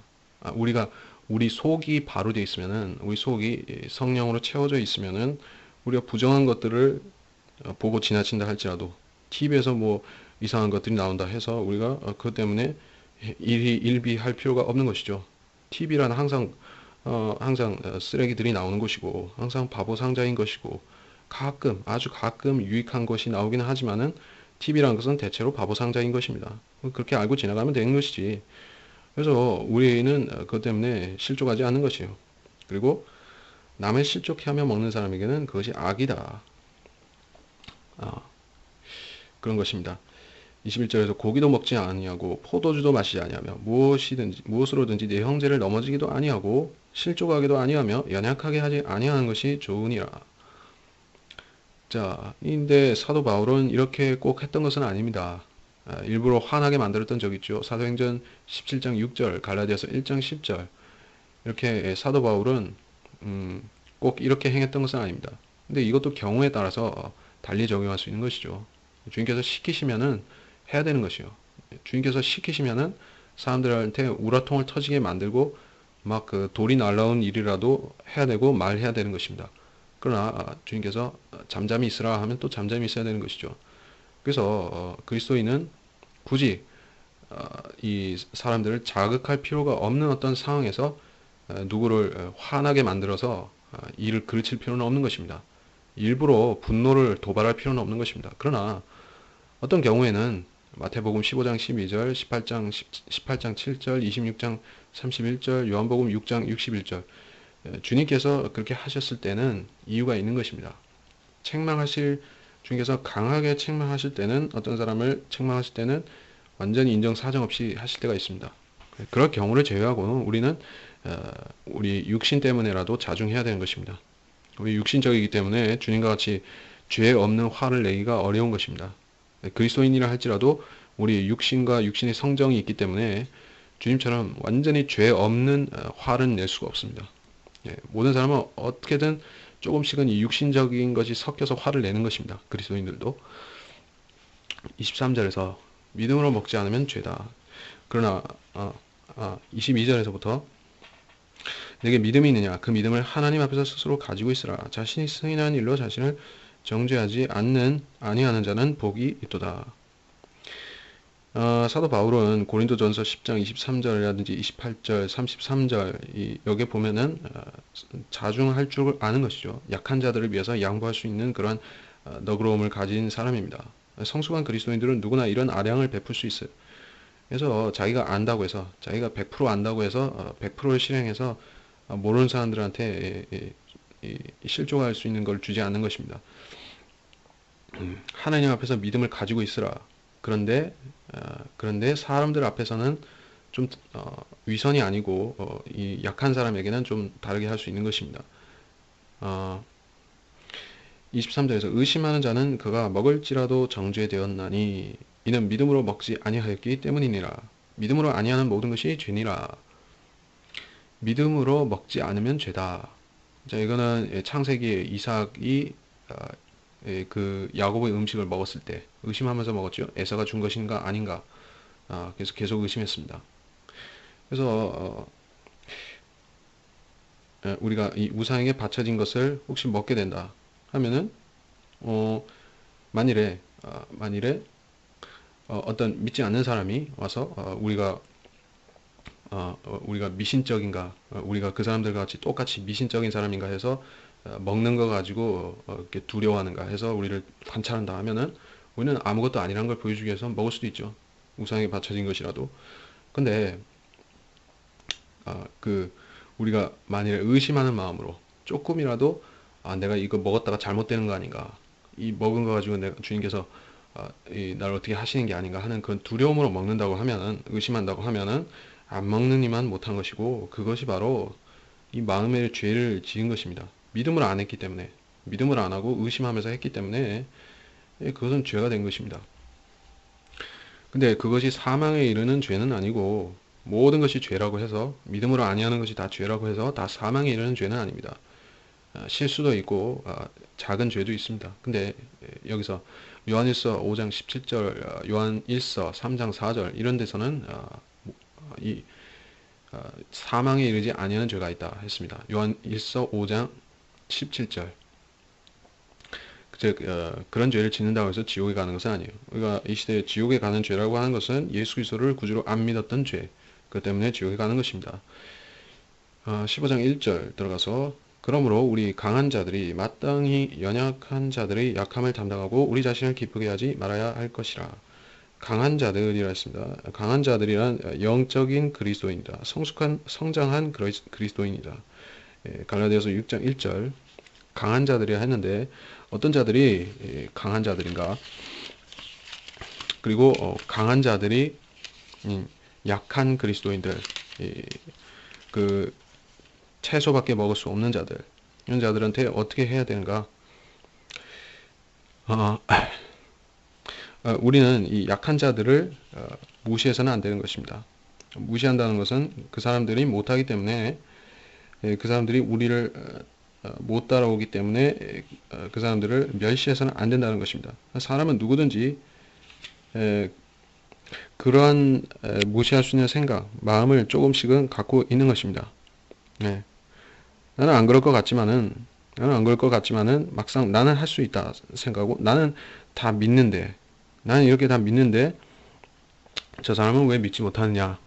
우리 속이 바로 되어 있으면은, 우리 속이 성령으로 채워져 있으면은 우리가 부정한 것들을 보고 지나친다 할지라도, TV에서 뭐 이상한 것들이 나온다 해서 우리가 그것 때문에 일비할 필요가 없는 것이죠. TV란 항상 쓰레기들이 나오는 곳이고, 항상 바보 상자인 것이고, 아주 가끔 유익한 것이 나오기는 하지만은 TV라는 것은 대체로 바보 상자인 것입니다. 그렇게 알고 지나가면 되는 것이지. 그래서 우리는 그것 때문에 실족하지 않는 것이에요. 그리고 남의 실족해하며 먹는 사람에게는 그것이 악이다. 그런 것입니다. 21절에서 고기도 먹지 아니하고 포도주도 마시지 아니하며 무엇으로든지 내 형제를 넘어지기도 아니하고 실족하기도 아니하며 연약하게 하지 아니하는 것이 좋으니라. 자, 근데 사도 바울은 이렇게 꼭 했던 것은 아닙니다. 일부러 화나게 만들었던 적 있죠. 사도행전 17장 6절, 갈라디아서 1장 10절. 이렇게 사도 바울은 꼭 이렇게 행했던 것은 아닙니다. 근데 이것도 경우에 따라서 달리 적용할 수 있는 것이죠. 주님께서 시키시면은 해야 되는 것이요. 주님께서 시키시면은 사람들한테 우라통을 터지게 만들고 막 그 돌이 날라온 일이라도 해야 되고 말해야 되는 것입니다. 그러나 주님께서 잠잠히 있으라 하면 또 잠잠히 있어야 되는 것이죠. 그래서 그리스도인은 굳이 이 사람들을 자극할 필요가 없는 어떤 상황에서 누구를 화나게 만들어서 일을 그르칠 필요는 없는 것입니다. 일부러 분노를 도발할 필요는 없는 것입니다. 그러나 어떤 경우에는 마태복음 15장 12절, 18장 7절, 26장 31절, 요한복음 6장 61절 주님께서 그렇게 하셨을 때는 이유가 있는 것입니다. 책망하실 주님께서 강하게 책망하실 때는 어떤 사람을 책망하실 때는 완전히 인정 사정 없이 하실 때가 있습니다. 그럴 경우를 제외하고는 우리는 우리 육신 때문에라도 자중해야 되는 것입니다. 우리 육신적이기 때문에 주님과 같이 죄 없는 화를 내기가 어려운 것입니다. 그리스도인이라 할지라도 우리 육신과 육신의 성정이 있기 때문에 주님처럼 완전히 죄 없는 화를 낼 수가 없습니다. 모든 사람은 어떻게든 조금씩은 이 육신적인 것이 섞여서 화를 내는 것입니다. 그리스도인들도 23절에서 믿음으로 먹지 않으면 죄다. 그러나 22절에서부터 내게 믿음이 있느냐 그 믿음을 하나님 앞에서 스스로 가지고 있으라. 자신이 승인한 일로 자신을 정죄하지 아니하는 자는 복이 있도다. 사도 바울은 고린도전서 10장 23절이라든지 28절, 33절 여기에 보면은 자중할 줄 아는 것이죠. 약한 자들을 위해서 양보할 수 있는 그런 너그러움을 가진 사람입니다. 성숙한 그리스도인들은 누구나 이런 아량을 베풀 수 있어요. 그래서 자기가 안다고 해서 자기가 100% 안다고 해서 100%를 실행해서 모르는 사람들한테 실족할 수 있는 걸 주지 않는 것입니다. 하나님 앞에서 믿음을 가지고 있으라. 그런데 사람들 앞에서는 좀 위선이 아니고 이 약한 사람에게는 좀 다르게 할 수 있는 것입니다. 23절에서 의심하는 자는 그가 먹을지라도 정죄되었나니 이는 믿음으로 먹지 아니하였기 때문이니라. 믿음으로 아니하는 모든 것이 죄니라. 믿음으로 먹지 않으면 죄다. 자, 이거는 창세기에 이삭이 그 야곱의 음식을 먹었을 때 의심하면서 먹었죠. 에서가 준 것인가 아닌가. 그래서 계속 의심했습니다. 그래서 우리가 이 우상에게 바쳐진 것을 혹시 먹게 된다 하면은 만일에 어떤 믿지 않는 사람이 와서 우리가 미신적인가, 우리가 그 사람들과 같이 똑같이 미신적인 사람인가 해서 먹는 거 가지고 이렇게 두려워하는가 해서 우리를 관찰한다 하면은 우리는 아무것도 아니라는 걸 보여주기 위해서 먹을 수도 있죠. 우상에 바쳐진 것이라도. 근데 우리가 만일에 의심하는 마음으로 조금이라도 내가 이거 먹었다가 잘못되는 거 아닌가, 이 먹은 거 가지고 내가 주님께서 나를 어떻게 하시는 게 아닌가 하는 그런 두려움으로 먹는다고 하면은, 의심한다고 하면은 안 먹는 이만 못한 것이고, 그것이 바로 이 마음의 죄를 지은 것입니다. 믿음을 안 했기 때문에, 믿음을 안 하고 의심하면서 했기 때문에 그것은 죄가 된 것입니다. 근데 그것이 사망에 이르는 죄는 아니고, 모든 것이 죄라고 해서, 믿음으로 아니하는 것이 다 죄라고 해서 다 사망에 이르는 죄는 아닙니다. 실수도 있고 작은 죄도 있습니다. 근데 여기서 요한일서 5장 17절, 요한일서 3장 4절 이런 데서는 이 사망에 이르지 아니하는 죄가 있다 했습니다. 요한일서 5장 17절. 즉 그런 죄를 짓는다고 해서 지옥에 가는 것은 아니에요. 우리가 이 시대에 지옥에 가는 죄라고 하는 것은 예수 그리스도를 구주로 안 믿었던 죄, 그 때문에 지옥에 가는 것입니다. 15장 1절 들어가서 그러므로 우리 강한 자들이 마땅히 연약한 자들의 약함을 담당하고 우리 자신을 기쁘게 하지 말아야 할 것이라. 강한 자들이라 했습니다. 강한 자들이란 영적인 그리스도인이다. 성장한 그리스도인이다. 갈라디아서 6장 1절 강한 자들이라 했는데 어떤 자들이 강한 자들인가? 그리고 강한 자들이 약한 그리스도인들, 그 채소밖에 먹을 수 없는 자들, 이런 자들한테 어떻게 해야 되는가? 우리는 이 약한 자들을 무시해서는 안 되는 것입니다. 무시한다는 것은 그 사람들이 못하기 때문에, 그 사람들이 우리를 못 따라오기 때문에 그 사람들을 멸시해서는 안 된다는 것입니다. 사람은 누구든지 그러한 무시할 수 있는 생각, 마음을 조금씩은 갖고 있는 것입니다. 네. 나는 안 그럴 것 같지만은 막상 나는 할 수 있다 생각하고 나는 다 믿는데 나는 이렇게 다 믿는데 저 사람은 왜 믿지 못하느냐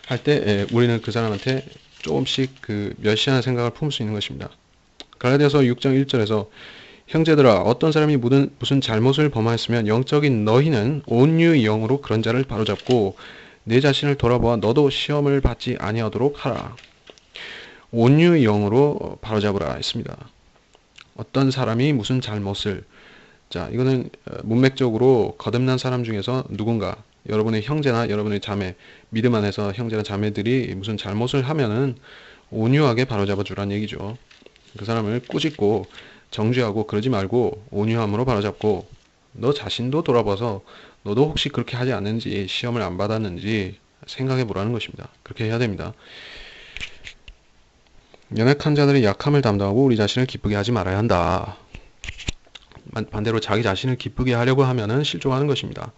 할 때 우리는 그 사람한테 조금씩 그 멸시하는 생각을 품을 수 있는 것입니다. 갈라디아서 6장 1절에서 형제들아 어떤 사람이 무슨 잘못을 범하였으면 영적인 너희는 온유의 영으로 그런 자를 바로잡고 내 자신을 돌아보아 너도 시험을 받지 아니하도록 하라. 온유의 영으로 바로잡으라 했습니다. 어떤 사람이 무슨 잘못을 자 이거는 문맥적으로 거듭난 사람 중에서 누군가 여러분의 형제나 여러분의 자매 믿음 안에서 형제나 자매들이 무슨 잘못을 하면은 온유하게 바로잡아 주란 얘기죠. 그 사람을 꾸짖고 정죄하고 그러지 말고 온유함으로 바로잡고 너 자신도 돌아봐서 너도 혹시 그렇게 하지 않는지 시험을 안 받았는지 생각해 보라는 것입니다. 그렇게 해야 됩니다. 연약한 자들의 약함을 담당하고 우리 자신을 기쁘게 하지 말아야 한다. 반대로 자기 자신을 기쁘게 하려고 하면은 실족하는 것입니다.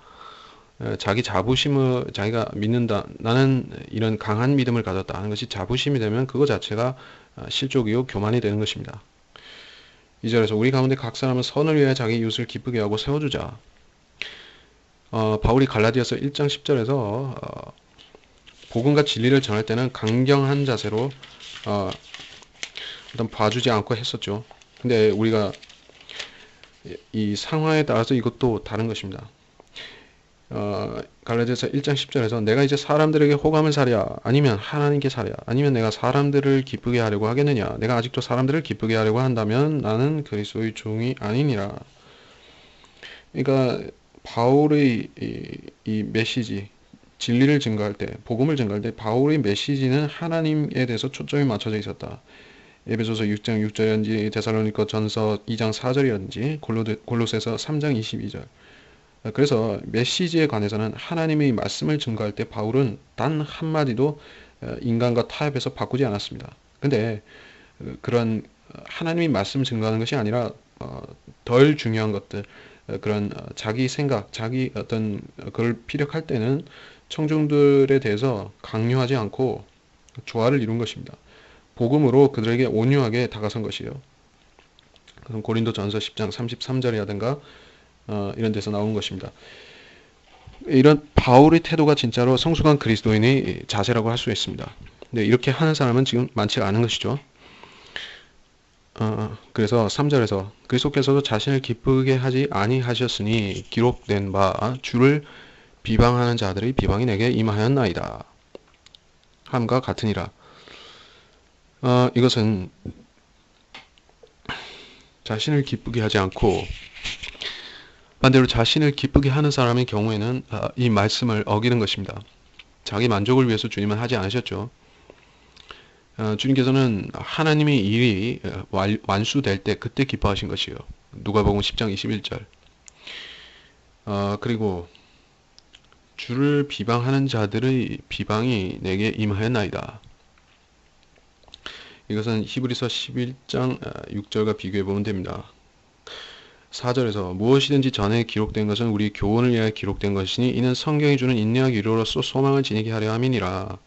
자기 자부심을 자기가 믿는다. 나는 이런 강한 믿음을 가졌다 하는 것이 자부심이 되면 그거 자체가 실족이요 교만이 되는 것입니다. 2절에서 우리 가운데 각 사람은 선을 위하여 자기 이웃을 기쁘게 하고 세워주자. 바울이 갈라디아서 1장 10절에서 복음과 진리를 전할 때는 강경한 자세로 일단 봐주지 않고 했었죠. 근데 우리가 이 상황에 따라서 이것도 다른 것입니다. 갈라디아서 1장 10절에서 내가 이제 사람들에게 호감을 사랴 아니면 하나님께 사랴 아니면 내가 사람들을 기쁘게 하려고 하겠느냐 내가 아직도 사람들을 기쁘게 하려고 한다면 나는 그리스도의 종이 아니니라. 그러니까 바울의 이 메시지 진리를 증거할 때 복음을 증거할 때 바울의 메시지는 하나님에 대해서 초점이 맞춰져 있었다. 에베소서 6장 6절이라든지 데살로니가 전서 2장 4절이라든지 골로새서 3장 22절 그래서 메시지에 관해서는 하나님의 말씀을 증거할 때 바울은 단 한마디도 인간과 타협해서 바꾸지 않았습니다. 근데 그런 하나님의 말씀 증거하는 것이 아니라 덜 중요한 것들 그런 자기 생각, 자기 어떤 그걸 피력할 때는 청중들에 대해서 강요하지 않고 조화를 이룬 것입니다. 복음으로 그들에게 온유하게 다가선 것이에요. 그럼 고린도전서 10장 33절이라든가 이런 데서 나온 것입니다. 이런 바울의 태도가 진짜로 성숙한 그리스도인의 자세라고 할 수 있습니다. 근데 이렇게 하는 사람은 지금 많지가 않은 것이죠. 그래서 3절에서 그리스도께서도 자신을 기쁘게 하지 아니하셨으니 기록된 바 주를 비방하는 자들의 비방이 내게 임하였나이다. 함과 같으니라. 이것은 자신을 기쁘게 하지 않고 반대로 자신을 기쁘게 하는 사람의 경우에는 이 말씀을 어기는 것입니다. 자기 만족을 위해서 주님은 하지 않으셨죠. 주님께서는 하나님의 일이 완수될 때 그때 기뻐하신 것이에요. 누가복음 10장 21절. 그리고 주를 비방하는 자들의 비방이 내게 임하였나이다. 이것은 히브리서 11장 6절과 비교해 보면 됩니다. 4절에서 무엇이든지 전에 기록된 것은 우리 교훈을 위하여 기록된 것이니 이는 성경이 주는 인내와 위로로서 소망을 지니게 하려 함이니라.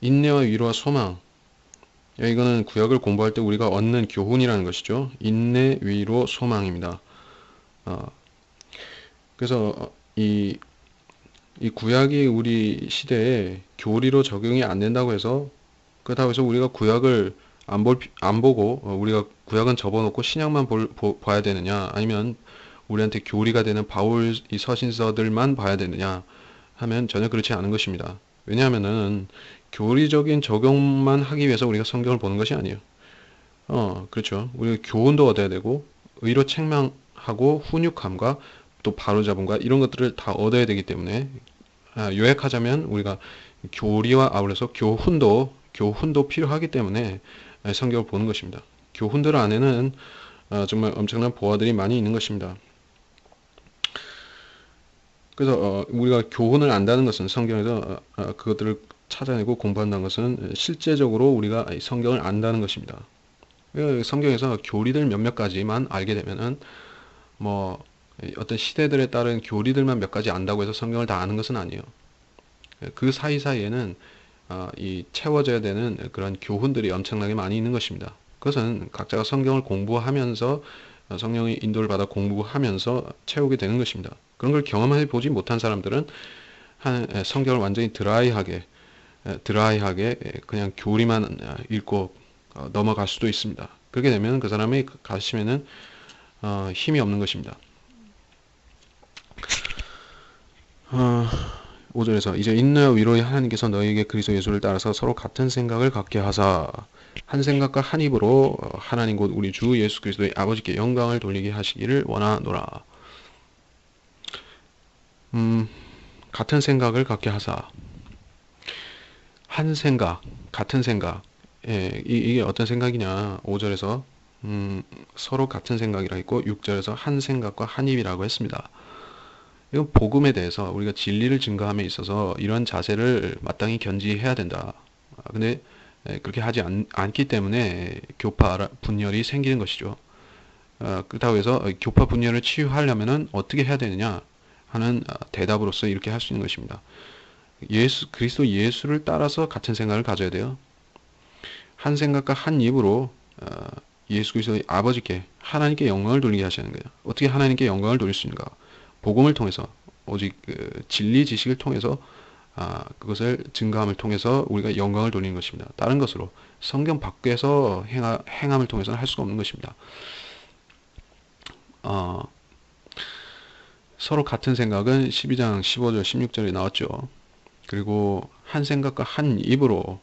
인내와 위로와 소망. 이거는 구약을 공부할 때 우리가 얻는 교훈이라는 것이죠. 인내, 위로, 소망입니다. 그래서 이 구약이 우리 시대에 교리로 적용이 안 된다고 해서 그렇다고 해서 우리가 구약을 안 보고 우리가 구약은 접어놓고 신약만 봐야 되느냐 아니면 우리한테 교리가 되는 바울 이 서신서들만 봐야 되느냐 하면 전혀 그렇지 않은 것입니다. 왜냐하면은 교리적인 적용만 하기 위해서 우리가 성경을 보는 것이 아니에요. 그렇죠. 우리가 교훈도 얻어야 되고 의로 책망하고 훈육함과 또 바로잡음과 이런 것들을 다 얻어야 되기 때문에 요약하자면 우리가 교리와 아울러서 교훈도 필요하기 때문에 성경을 보는 것입니다. 교훈들 안에는 정말 엄청난 보화들이 많이 있는 것입니다. 그래서 우리가 교훈을 안다는 것은 성경에서 그것들을 찾아내고 공부한다는 것은 실제적으로 우리가 성경을 안다는 것입니다. 성경에서 교리들 몇몇 가지만 알게 되면은 어떤 시대들에 따른 교리들만 몇 가지 안다고 해서 성경을 다 아는 것은 아니에요. 그 사이사이에는 이 채워져야 되는 그런 교훈들이 엄청나게 많이 있는 것입니다. 그것은 각자가 성경을 공부하면서 성령의 인도를 받아 공부하면서 채우게 되는 것입니다. 그런 걸 경험해 보지 못한 사람들은 성경을 완전히 드라이하게 그냥 교리만 읽고 넘어갈 수도 있습니다. 그렇게 되면 그 사람의 가르침에는 힘이 없는 것입니다. 5절에서 이제 인내와 위로의 하나님께서 너희에게 그리스도 예수를 따라서 서로 같은 생각을 갖게 하사 한 생각과 한 입으로 하나님 곧 우리 주 예수 그리스도의 아버지께 영광을 돌리게 하시기를 원하노라. 같은 생각을 갖게 하사 한 생각, 같은 생각. 이게 어떤 생각이냐? 5절에서 서로 같은 생각이라 했고 6절에서 한 생각과 한 입이라고 했습니다. 이건 복음에 대해서 우리가 진리를 증거함에 있어서 이런 자세를 마땅히 견지해야 된다. 근데 그렇게 하지 않기 때문에 교파 분열이 생기는 것이죠. 그렇다고 해서 교파 분열을 치유하려면 어떻게 해야 되느냐 하는 대답으로서 이렇게 할 수 있는 것입니다. 그리스도 예수를 따라서 같은 생각을 가져야 돼요. 한 생각과 한 입으로 예수 그리스도의 아버지께 하나님께 영광을 돌리게 하시는 거예요. 어떻게 하나님께 영광을 돌릴 수 있는가? 복음을 통해서 오직 진리 지식을 통해서 그것을 증거함을 통해서 우리가 영광을 돌리는 것입니다. 다른 것으로 성경 밖에서 행함을 통해서는 할 수가 없는 것입니다. 서로 같은 생각은 12장 15절 16절에 나왔죠. 그리고 한 생각과 한 입으로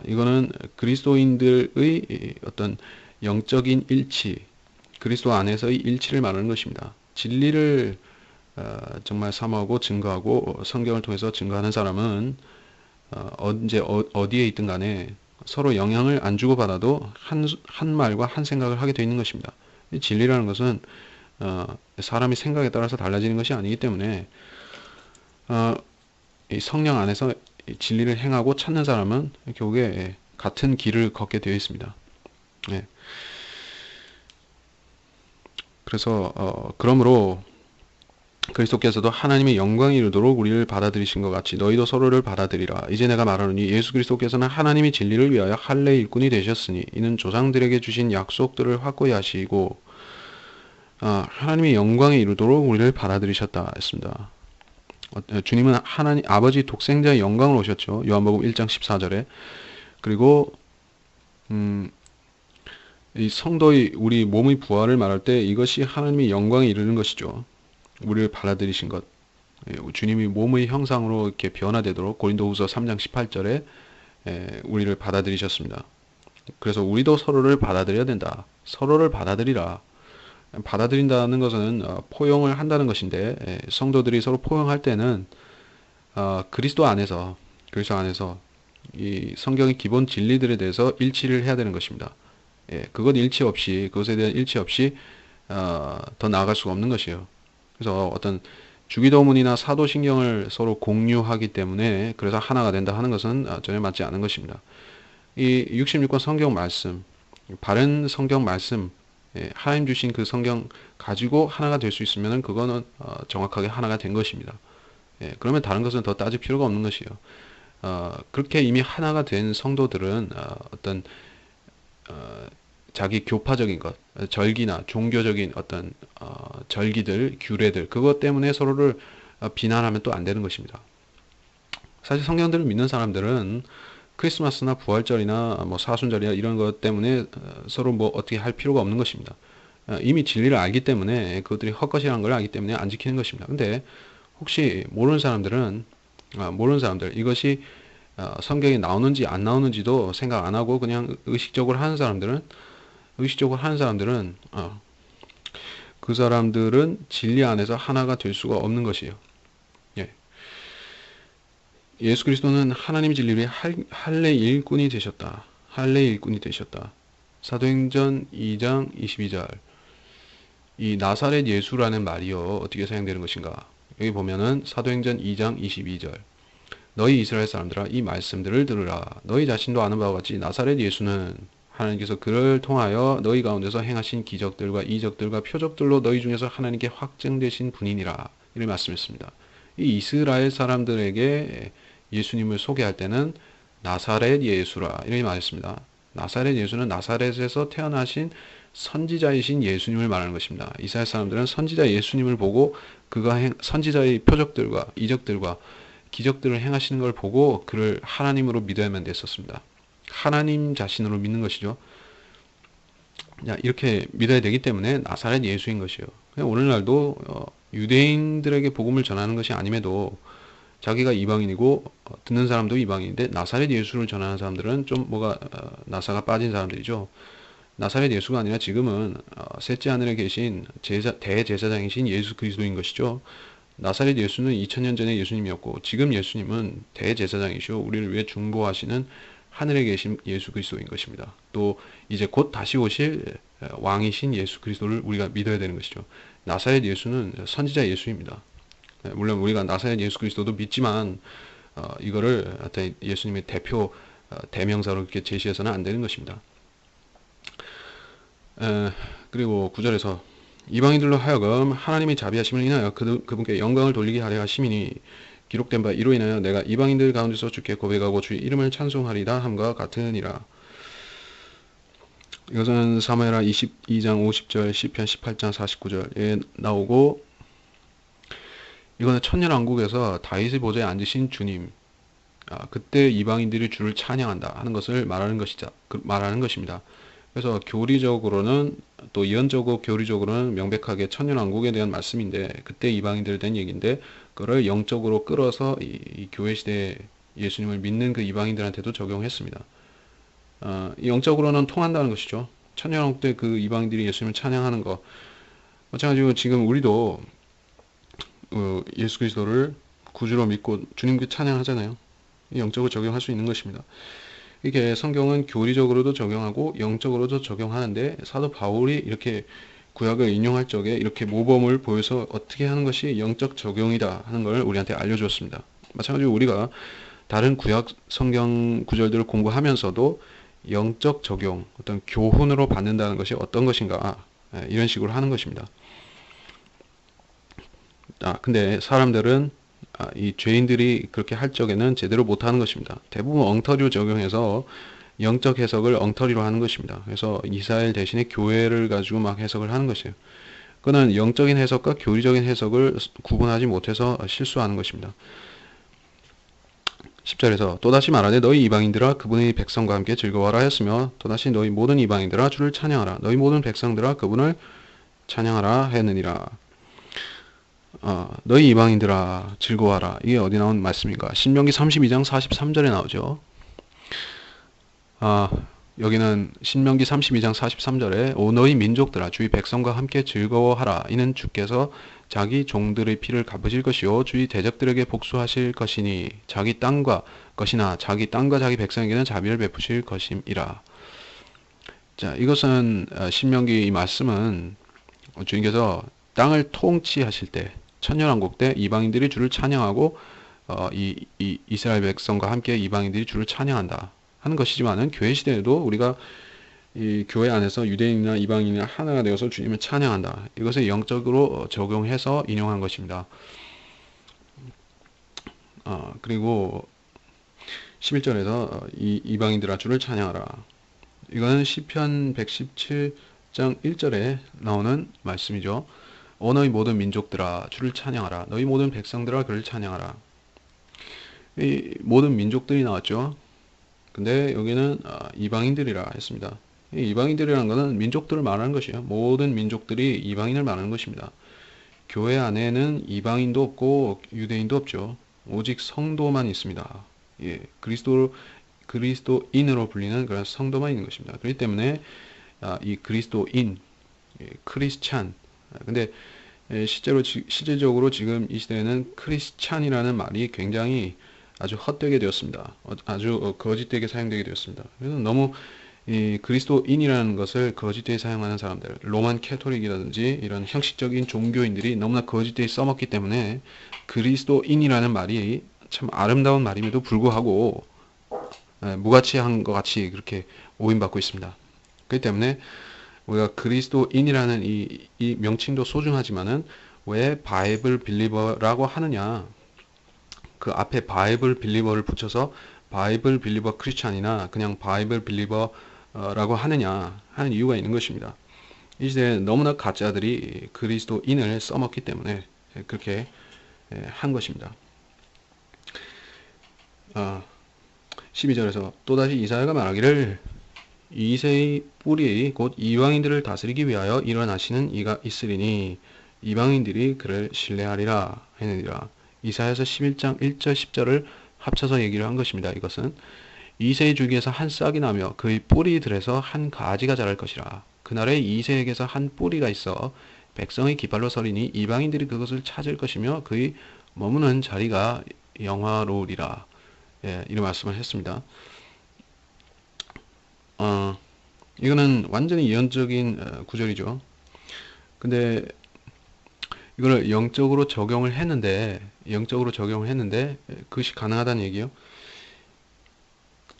이거는 그리스도인들의 어떤 영적인 일치, 그리스도 안에서의 일치를 말하는 것입니다. 진리를 정말 사모하고 증거하고 성경을 통해서 증거하는 사람은 언제 어디에 있든 간에 서로 영향을 안 주고받아도 한 말과 한 생각을 하게 되어 있는 것입니다. 진리라는 것은 사람이 생각에 따라서 달라지는 것이 아니기 때문에 이 성령 안에서 진리를 행하고 찾는 사람은 결국에 같은 길을 걷게 되어 있습니다. 네. 그래서 그러므로 그리스도께서도 하나님의 영광이 이르도록 우리를 받아들이신 것 같이 너희도 서로를 받아들이라. 이제 내가 말하노니 예수 그리스도께서는 하나님이 진리를 위하여 할례 일꾼이 되셨으니 이는 조상들에게 주신 약속들을 확고히 하시고 하나님의 영광에 이르도록 우리를 받아들이셨다 했습니다. 주님은 하나님 아버지 독생자의 영광을 오셨죠. 요한복음 1장 14절에. 그리고 이 성도의 우리 몸의 부활을 말할 때 이것이 하나님의 영광에 이르는 것이죠. 우리를 받아들이신 것. 주님이 몸의 형상으로 이렇게 변화되도록 고린도후서 3장 18절에 우리를 받아들이셨습니다. 그래서 우리도 서로를 받아들여야 된다. 서로를 받아들이라. 받아들인다는 것은 포용을 한다는 것인데 성도들이 서로 포용할 때는 그리스도 안에서 이 성경의 기본 진리들에 대해서 일치를 해야 되는 것입니다. 그것에 대한 일치 없이 더 나아갈 수가 없는 것이에요. 그래서 어떤 주기도문이나 사도신경을 서로 공유하기 때문에 그래서 하나가 된다 하는 것은 전혀 맞지 않은 것입니다. 이 66권 성경 말씀, 바른 성경 말씀, 하나님 주신 그 성경 가지고 하나가 될 수 있으면 그거는 정확하게 하나가 된 것입니다. 그러면 다른 것은 더 따질 필요가 없는 것이에요. 그렇게 이미 하나가 된 성도들은 어떤 자기 교파적인 것, 절기나 종교적인 어떤 절기들, 규례들 그것 때문에 서로를 비난하면 또 안 되는 것입니다. 사실 성경들을 믿는 사람들은 크리스마스나 부활절이나 뭐 사순절이나 이런 것 때문에 서로 뭐 어떻게 할 필요가 없는 것입니다. 이미 진리를 알기 때문에 그것들이 헛것이라는 걸 알기 때문에 안 지키는 것입니다. 근데 혹시 모르는 사람들 이것이 성경에 나오는지 안 나오는지도 생각 안 하고 그냥 의식적으로 하는 사람들은 그 사람들은 진리 안에서 하나가 될 수가 없는 것이에요. 예수 그리스도는 하나님 진리를 위해 할례 일꾼이 되셨다. 사도행전 2장 22절. 이 나사렛 예수라는 말이요. 어떻게 사용되는 것인가? 여기 보면은 사도행전 2장 22절. 너희 이스라엘 사람들아 이 말씀들을 들으라. 너희 자신도 아는 바와 같이 나사렛 예수는 하나님께서 그를 통하여 너희 가운데서 행하신 기적들과 이적들과 표적들로 너희 중에서 하나님께 확증되신 분이니라. 이를 말씀했습니다. 이 이스라엘 사람들에게 예수님을 소개할 때는 나사렛 예수라 이렇게 말했습니다. 나사렛 예수는 나사렛에서 태어나신 선지자이신 예수님을 말하는 것입니다. 이스라엘 사람들은 선지자 예수님을 보고 그가 선지자의 표적들과 이적들과 기적들을 행하시는 걸 보고 그를 하나님으로 믿어야만 됐었습니다. 하나님 자신으로 믿는 것이죠. 이렇게 믿어야 되기 때문에 나사렛 예수인 것이요. 오늘날도 유대인들에게 복음을 전하는 것이 아님에도 자기가 이방인이고 듣는 사람도 이방인인데 나사렛 예수를 전하는 사람들은 좀 나사가 빠진 사람들이죠. 나사렛 예수가 아니라 지금은 셋째 하늘에 계신 대제사장이신 예수 그리스도인 것이죠. 나사렛 예수는 2000년 전에 예수님이었고 지금 예수님은 대제사장이시오 우리를 위해 중보하시는 하늘에 계신 예수 그리스도인 것입니다. 또 이제 곧 다시 오실 왕이신 예수 그리스도를 우리가 믿어야 되는 것이죠. 나사렛 예수는 선지자 예수입니다. 물론 우리가 나사렛 예수 그리스도도 믿지만 이거를 예수님의 대표 대명사로 이렇게 제시해서는 안 되는 것입니다. 그리고 9절에서 이방인들로 하여금 하나님의 자비하심을 인하여 그분께 영광을 돌리게 하려 하심이니 기록된 바 이로 인하여 내가 이방인들 가운데서 주께 고백하고 주의 이름을 찬송하리라 함과 같으니라. 이것은 사무엘하 22장 50절 시편 18장 49절에 나오고 이거는 천년왕국에서 다윗의 보좌에 앉으신 주님 그때 이방인들이 주를 찬양한다 하는 것을 말하는 것입니다. 그래서 교리적으로는 또 예언적으로 교리적으로는 명백하게 천년왕국에 대한 말씀인데 그때 이방인들에 대한 얘기인데 그걸 영적으로 끌어서 이 교회 시대에 예수님을 믿는 그 이방인들한테도 적용했습니다. 영적으로는 통한다는 것이죠. 천년왕국 때 그 이방인들이 예수님을 찬양하는 것 마찬가지로 지금 우리도 예수 그리스도를 구주로 믿고 주님께 찬양하잖아요. 영적으로 적용할 수 있는 것입니다. 이게 성경은 교리적으로도 적용하고 영적으로도 적용하는데 사도 바울이 이렇게 구약을 인용할 적에 이렇게 모범을 보여서 어떻게 하는 것이 영적 적용이다 하는 걸 우리한테 알려주었습니다. 마찬가지로 우리가 다른 구약 성경 구절들을 공부하면서도 영적 적용, 어떤 교훈으로 받는다는 것이 어떤 것인가 이런 식으로 하는 것입니다. 근데 사람들은 이 죄인들이 그렇게 할 적에는 제대로 못하는 것입니다. 대부분 엉터리로 적용해서 영적 해석을 엉터리로 하는 것입니다. 그래서 이스라엘 대신에 교회를 가지고 막 해석을 하는 것이에요. 그거는 영적인 해석과 교리적인 해석을 구분하지 못해서 실수하는 것입니다. 10절에서 또다시 말하되 너희 이방인들아 그분의 백성과 함께 즐거워하라 했으며 또다시 너희 모든 이방인들아 주를 찬양하라 너희 모든 백성들아 그분을 찬양하라 했느니라. 너희 이방인들아 즐거워하라. 이게 어디 나온 말씀인가? 신명기 32장 43절에 나오죠. 여기는 신명기 32장 43절에 오 너희 민족들아 주의 백성과 함께 즐거워하라. 이는 주께서 자기 종들의 피를 갚으실 것이요 주의 대적들에게 복수하실 것이니 자기 땅과 자기 땅과 자기 백성에게는 자비를 베푸실 것임이라. 자, 이것은 신명기 이 말씀은 주님께서 땅을 통치하실 때 천년왕국 때 이방인들이 주를 찬양하고 이스라엘 백성과 함께 이방인들이 주를 찬양한다 하는 것이지만은 교회 시대에도 우리가 이 교회 안에서 유대인이나 이방인이나 하나가 되어서 주님을 찬양한다. 이것을 영적으로 적용해서 인용한 것입니다. 그리고 11절에서 이방인들아 주를 찬양하라. 이거는 시편 117장 1절에 나오는 말씀이죠. 너희 모든 민족들아 주를 찬양하라. 너희 모든 백성들아 그를 찬양하라. 이 모든 민족들이 나왔죠. 근데 여기는 이방인들이라 했습니다. 이 이방인들이라는 것은 민족들을 말하는 것이에요. 모든 민족들이 이방인을 말하는 것입니다. 교회 안에는 이방인도 없고 유대인도 없죠. 오직 성도만 있습니다. 예, 그리스도인으로 불리는 그런 성도만 있는 것입니다. 그렇기 때문에 이 그리스도인, 크리스찬. 근데 실제적으로 지금 이 시대에는 크리스찬이라는 말이 굉장히 아주 헛되게 되었습니다. 아주 거짓되게 사용되게 되었습니다. 그래서 너무 이 그리스도인이라는 것을 거짓되게 사용하는 사람들, 로만 캐토릭이라든지 이런 형식적인 종교인들이 너무나 거짓되게 써먹기 때문에 그리스도인이라는 말이 참 아름다운 말임에도 불구하고 무가치한 것 같이 그렇게 오인받고 있습니다. 그렇기 때문에 우리가 그리스도인이라는 이 명칭도 소중하지만은 왜 바이블 빌리버라고 하느냐? 그 앞에 바이블 빌리버를 붙여서 바이블 빌리버 크리스찬이나 그냥 바이블 빌리버라고 하느냐 하는 이유가 있는 것입니다. 이 시대에 너무나 가짜들이 그리스도인을 써먹기 때문에 그렇게 한 것입니다. 12절에서 또다시 이사야가 말하기를 이새의 뿌리 곧 이방인들을 다스리기 위하여 일어나시는 이가 있으리니 이방인들이 그를 신뢰하리라 했느니라. 이사야서 11장 1절 10절을 합쳐서 얘기를 한 것입니다. 이것은 이새의 줄기에서 한 싹이 나며 그의 뿌리들에서 한 가지가 자랄 것이라. 그날에 이새에게서 한 뿌리가 있어 백성의 깃발로 서리니 이방인들이 그것을 찾을 것이며 그의 머무는 자리가 영화로우리라. 이런 말씀을 했습니다. 이거는 완전히 예언적인 구절이죠. 근데 이걸 영적으로 적용을 했는데 그것이 가능하다는 얘기요.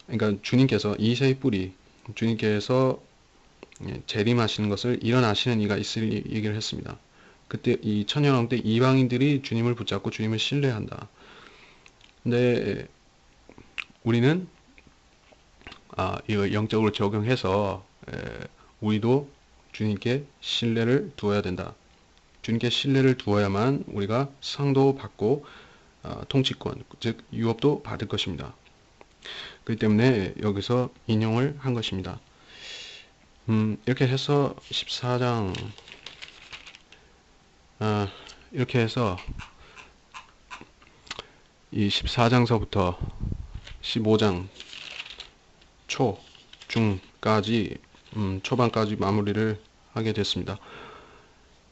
그러니까 주님께서 이새의 뿌리, 주님께서 재림하시는 것을 일어나시는 이가 있을 얘기를 했습니다. 그때 이 천년왕 때 이방인들이 주님을 붙잡고 주님을 신뢰한다. 근데 우리는 이거 영적으로 적용해서 우리도 주님께 신뢰를 두어야 된다. 주님께 신뢰를 두어야만 우리가 상도 받고 통치권, 즉 유업도 받을 것입니다. 그렇기 때문에 여기서 인용을 한 것입니다. 이렇게 해서 14장 이렇게 해서 이 14장서부터 15장 초, 중까지 초반까지 마무리를 하게 됐습니다.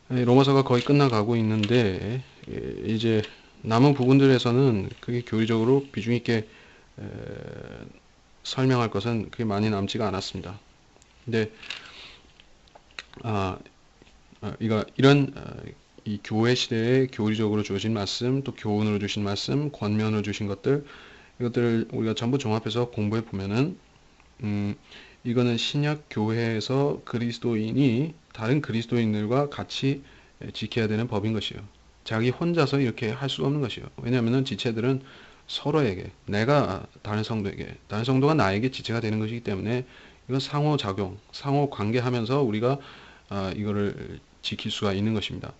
로마서가 거의 끝나가고 있는데 이제 남은 부분들에서는 그게 교리적으로 비중 있게 설명할 것은 그게 많이 남지가 않았습니다. 근데 이런 이 교회 시대에 교리적으로 주신 말씀, 또 교훈으로 주신 말씀, 권면으로 주신 것들, 이것들을 우리가 전부 종합해서 공부해 보면은 이거는 신약 교회에서 그리스도인이 다른 그리스도인들과 같이 지켜야 되는 법인 것이요. 자기 혼자서 이렇게 할 수가 없는 것이요. 왜냐하면 지체들은 서로에게, 내가 다른 성도에게, 다른 성도가 나에게 지체가 되는 것이기 때문에 이건 상호작용, 상호 관계하면서 우리가 이거를 지킬 수가 있는 것입니다.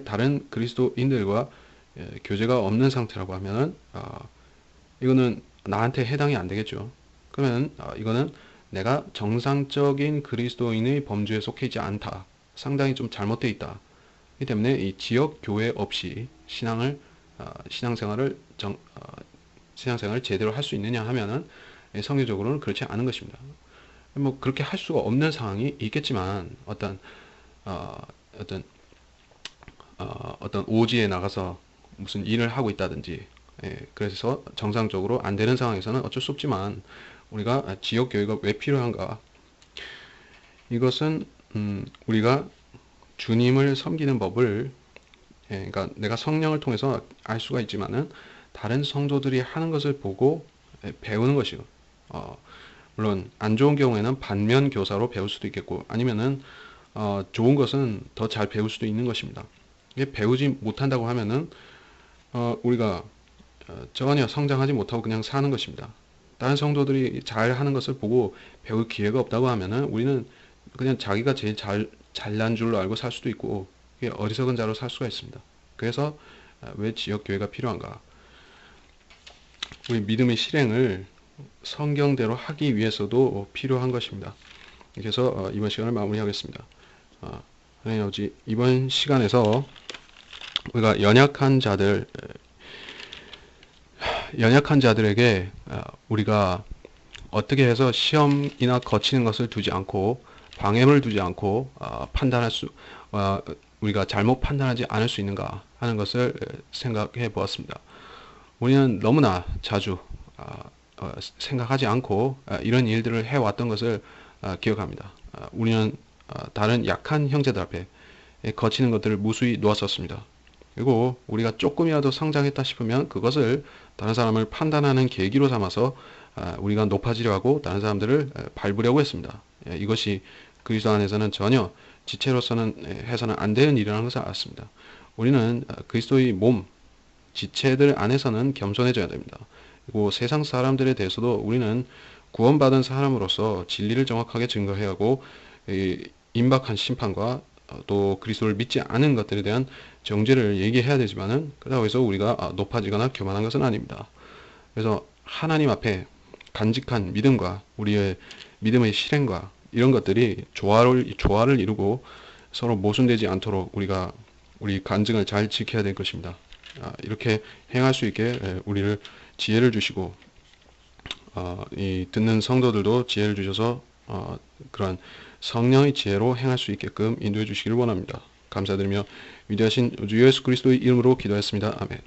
다른 그리스도인들과 교제가 없는 상태라고 하면은 이거는 나한테 해당이 안 되겠죠. 그러면 이거는 내가 정상적인 그리스도인의 범주에 속해 있지 않다. 상당히 좀 잘못되어 있다. 그렇기 때문에 이 지역 교회 없이 신앙생활을 제대로 할 수 있느냐 하면은 성경적으로는 그렇지 않은 것입니다. 뭐 그렇게 할 수가 없는 상황이 있겠지만 어떤 오지에 나가서 무슨 일을 하고 있다든지 그래서 정상적으로 안 되는 상황에서는 어쩔 수 없지만 우리가 지역 교회가 왜 필요한가? 이것은 우리가 주님을 섬기는 법을 그러니까 내가 성령을 통해서 알 수가 있지만은 다른 성도들이 하는 것을 보고 배우는 것이요. 물론 안 좋은 경우에는 반면 교사로 배울 수도 있겠고 아니면은 좋은 것은 더 잘 배울 수도 있는 것입니다. 이게 배우지 못한다고 하면은 우리가 전혀 성장하지 못하고 그냥 사는 것입니다. 다른 성도들이 잘 하는 것을 보고 배울 기회가 없다고 하면은 우리는 그냥 자기가 제일 잘난 줄로 알고 살 수도 있고 어리석은 자로 살 수가 있습니다. 그래서 왜 지역교회가 필요한가? 우리 믿음의 실행을 성경대로 하기 위해서도 필요한 것입니다. 그래서 이번 시간을 마무리하겠습니다. 하나님 아버지, 이번 시간에서 우리가 연약한 자들에게 우리가 어떻게 해서 시험이나 거치는 것을 두지 않고 방해를 두지 않고 우리가 잘못 판단하지 않을 수 있는가 하는 것을 생각해 보았습니다. 우리는 너무나 자주 생각하지 않고 이런 일들을 해왔던 것을 기억합니다. 우리는 다른 약한 형제들 앞에 거치는 것들을 무수히 놓았었습니다. 그리고 우리가 조금이라도 성장했다 싶으면 그것을 다른 사람을 판단하는 계기로 삼아서 우리가 높아지려 하고 다른 사람들을 밟으려고 했습니다. 이것이 그리스도 안에서는 전혀 지체로서는 해서는 안 되는 일이라는 것을 알았습니다. 우리는 그리스도의 몸, 지체들 안에서는 겸손해져야 됩니다. 그리고 세상 사람들에 대해서도 우리는 구원받은 사람으로서 진리를 정확하게 증거해야 하고 임박한 심판과 또 그리스도를 믿지 않은 것들에 대한 정죄를 얘기해야 되지만은 그렇다고 해서 우리가 높아지거나 교만한 것은 아닙니다. 그래서 하나님 앞에 간직한 믿음과 우리의 믿음의 실행과 이런 것들이 조화를 이루고 서로 모순되지 않도록 우리가 우리 간증을 잘 지켜야 될 것입니다. 이렇게 행할 수 있게 우리를 지혜를 주시고 이 듣는 성도들도 지혜를 주셔서 그런 성령의 지혜로 행할 수 있게끔 인도해 주시기를 원합니다. 감사드리며 위대하신 주 예수 그리스도의 이름으로 기도했습니다. 아멘.